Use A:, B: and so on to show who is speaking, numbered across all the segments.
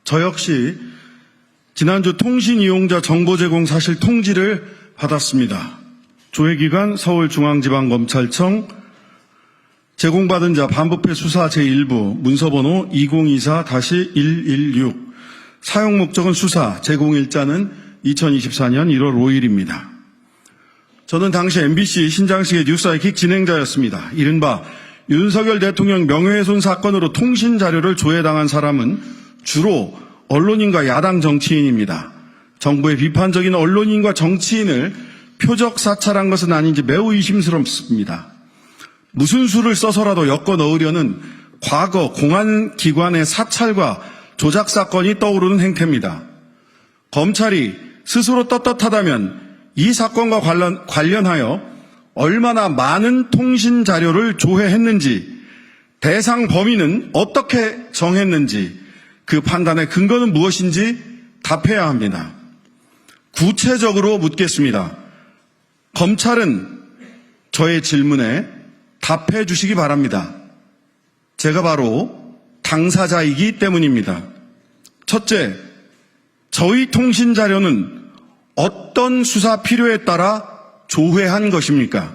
A: 저 역시 지난주 통신 이용자 정보 제공 사실 통지를 받았습니다. 조회기관 서울중앙지방검찰청 제공받은 자 반부패 수사 제1부 문서번호 2024-116 사용 목적은 수사, 제공일자는 2024년 1월 5일입니다. 저는 당시 MBC 신장식의 뉴스아이킥 진행자였습니다. 이른바 윤석열 대통령 명예훼손 사건으로 통신 자료를 조회당한 사람은 주로 언론인과 야당 정치인입니다. 정부의 비판적인 언론인과 정치인을 표적 사찰한 것은 아닌지 매우 의심스럽습니다. 무슨 수를 써서라도 엮어 넣으려는 과거 공안기관의 사찰과 조작 사건이 떠오르는 행태입니다. 검찰이 스스로 떳떳하다면 이 사건과 관련하여 얼마나 많은 통신 자료를 조회했는지, 대상 범위는 어떻게 정했는지, 그 판단의 근거는 무엇인지 답해야 합니다. 구체적으로 묻겠습니다. 검찰은 저의 질문에 답해 주시기 바랍니다. 제가 바로 당사자이기 때문입니다. 첫째, 저희 통신 자료는 어떤 수사 필요에 따라 조회한 것입니까?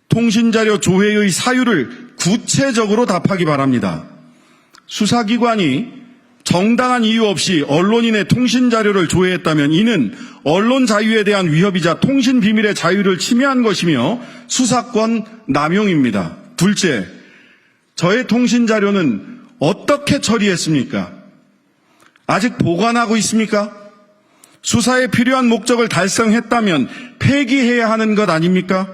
A: 통신 자료 조회의 사유를 구체적으로 답하기 바랍니다. 수사기관이 정당한 이유 없이 언론인의 통신 자료를 조회했다면 이는 언론 자유에 대한 위협이자 통신 비밀의 자유를 침해한 것이며 수사권 남용입니다. 둘째, 저의 통신 자료는 어떻게 처리했습니까? 아직 보관하고 있습니까? 수사에 필요한 목적을 달성했다면 폐기해야 하는 것 아닙니까?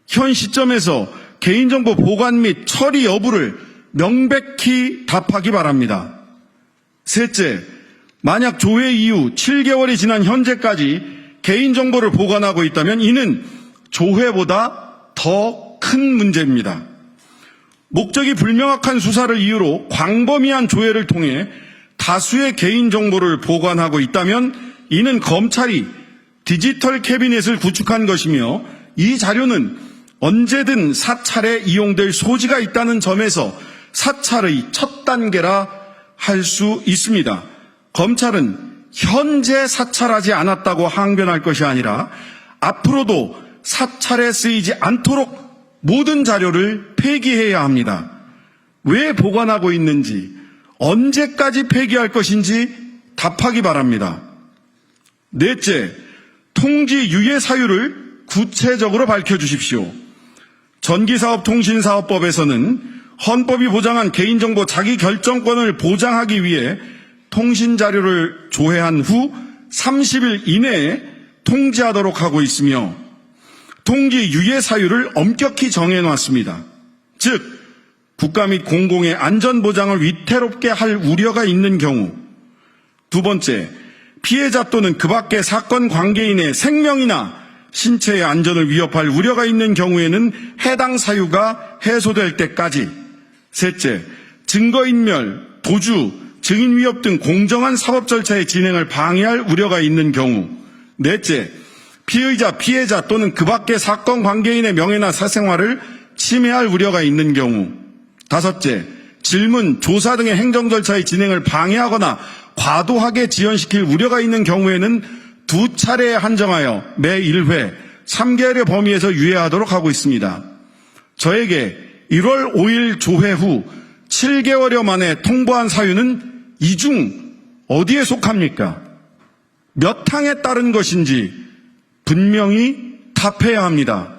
A: 현 시점에서 개인정보 보관 및 처리 여부를 명백히 답하기 바랍니다. 셋째, 만약 조회 이후 7개월이 지난 현재까지 개인정보를 보관하고 있다면 이는 조회보다 더 큰 문제입니다. 목적이 불명확한 수사를 이유로 광범위한 조회를 통해 다수의 개인정보를 보관하고 있다면 이는 검찰이 디지털 캐비넷을 구축한 것이며 이 자료는 언제든 사찰에 이용될 소지가 있다는 점에서 사찰의 첫 단계라 할 수 있습니다. 검찰은 현재 사찰하지 않았다고 항변할 것이 아니라 앞으로도 사찰에 쓰이지 않도록 모든 자료를 폐기해야 합니다. 왜 보관하고 있는지, 언제까지 폐기할 것인지 답하기 바랍니다. 넷째, 통지 유예 사유를 구체적으로 밝혀주십시오. 전기사업통신사업법에서는 헌법이 보장한 개인정보 자기결정권을 보장하기 위해 통신자료를 조회한 후 30일 이내에 통지하도록 하고 있으며 통지 유예 사유를 엄격히 정해놨습니다. 즉, 국가 및 공공의 안전보장을 위태롭게 할 우려가 있는 경우. 두 번째, 피해자 또는 그 밖의 사건 관계인의 생명이나 신체의 안전을 위협할 우려가 있는 경우에는 해당 사유가 해소될 때까지. 셋째, 증거인멸, 도주, 증인 위협 등 공정한 사법 절차의 진행을 방해할 우려가 있는 경우. 넷째, 피의자, 피해자 또는 그 밖의 사건 관계인의 명예나 사생활을 침해할 우려가 있는 경우. 다섯째, 질문, 조사 등의 행정 절차의 진행을 방해하거나 과도하게 지연시킬 우려가 있는 경우에는 2차례에 한정하여 매 1회 3개월의 범위에서 유예하도록 하고 있습니다. 저에게 1월 5일 조회 후 7개월여 만에 통보한 사유는 이 중 어디에 속합니까? 몇 항에 따른 것인지 분명히 답해야 합니다.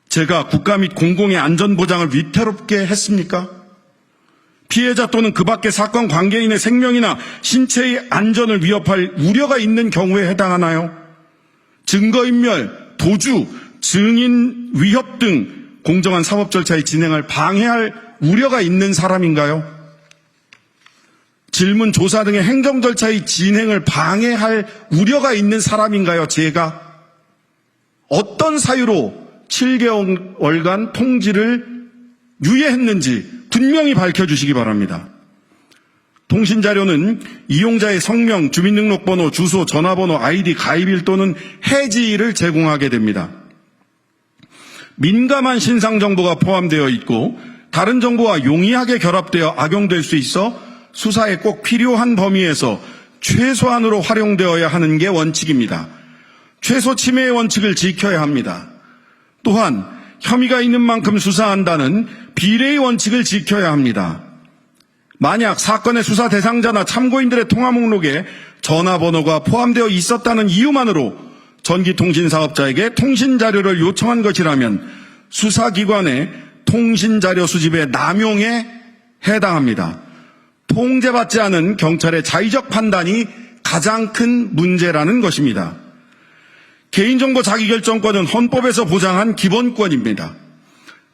A: 제가 국가 및 공공의 안전보장을 위태롭게 했습니까? 피해자 또는 그 밖의 사건 관계인의 생명이나 신체의 안전을 위협할 우려가 있는 경우에 해당하나요? 증거인멸, 도주, 증인 위협 등 공정한 사법 절차의 진행을 방해할 우려가 있는 사람인가요? 질문, 조사 등의 행정 절차의 진행을 방해할 우려가 있는 사람인가요? 제가? 어떤 사유로 7개월간 통지를 유예했는지 분명히 밝혀주시기 바랍니다. 통신자료는 이용자의 성명, 주민등록번호, 주소, 전화번호, 아이디, 가입일 또는 해지일을 제공하게 됩니다. 민감한 신상정보가 포함되어 있고 다른 정보와 용이하게 결합되어 악용될 수 있어 수사에 꼭 필요한 범위에서 최소한으로 활용되어야 하는 게 원칙입니다. 최소 침해의 원칙을 지켜야 합니다. 또한 혐의가 있는 만큼 수사한다는 비례의 원칙을 지켜야 합니다. 만약 사건의 수사 대상자나 참고인들의 통화 목록에 전화번호가 포함되어 있었다는 이유만으로 전기통신사업자에게 통신자료를 요청한 것이라면 수사기관의 통신자료 수집의 남용에 해당합니다. 통제받지 않은 경찰의 자의적 판단이 가장 큰 문제라는 것입니다. 개인정보 자기결정권은 헌법에서 보장한 기본권입니다.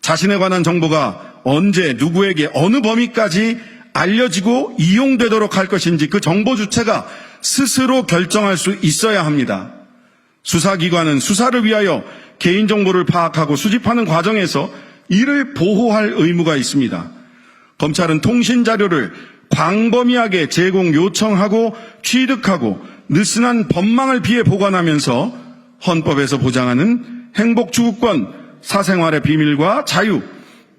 A: 자신에 관한 정보가 언제 누구에게 어느 범위까지 알려지고 이용되도록 할 것인지 그 정보 주체가 스스로 결정할 수 있어야 합니다. 수사기관은 수사를 위하여 개인정보를 파악하고 수집하는 과정에서 이를 보호할 의무가 있습니다. 검찰은 통신자료를 광범위하게 제공 요청하고 취득하고 느슨한 법망을 피해 보관하면서 헌법에서 보장하는 행복추구권, 사생활의 비밀과 자유,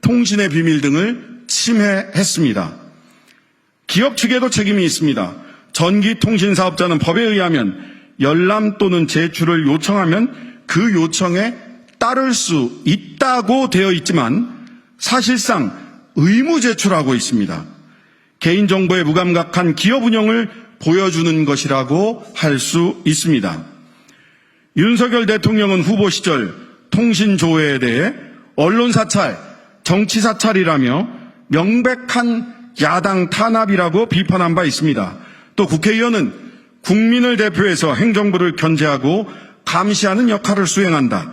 A: 통신의 비밀 등을 침해했습니다. 기업 측에도 책임이 있습니다. 전기통신사업자는 법에 의하면 열람 또는 제출을 요청하면 그 요청에 따를 수 있다고 되어 있지만 사실상 의무 제출하고 있습니다. 개인정보에 무감각한 기업 운영을 보여주는 것이라고 할 수 있습니다. 윤석열 대통령은 후보 시절 통신조회에 대해 언론사찰, 정치사찰이라며 명백한 야당 탄압이라고 비판한 바 있습니다. 또 국회의원은 국민을 대표해서 행정부를 견제하고 감시하는 역할을 수행한다.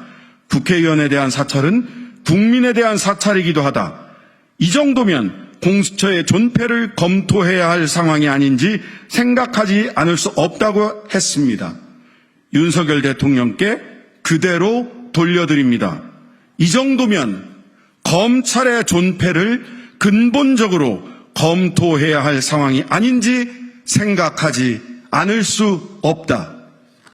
A: 국회의원에 대한 사찰은 국민에 대한 사찰이기도 하다. 이 정도면 공수처의 존폐를 검토해야 할 상황이 아닌지 생각하지 않을 수 없다고 했습니다. 윤석열 대통령께 그대로 돌려드립니다. 이 정도면 검찰의 존폐를 근본적으로 검토해야 할 상황이 아닌지 생각하지 않을 수 없다.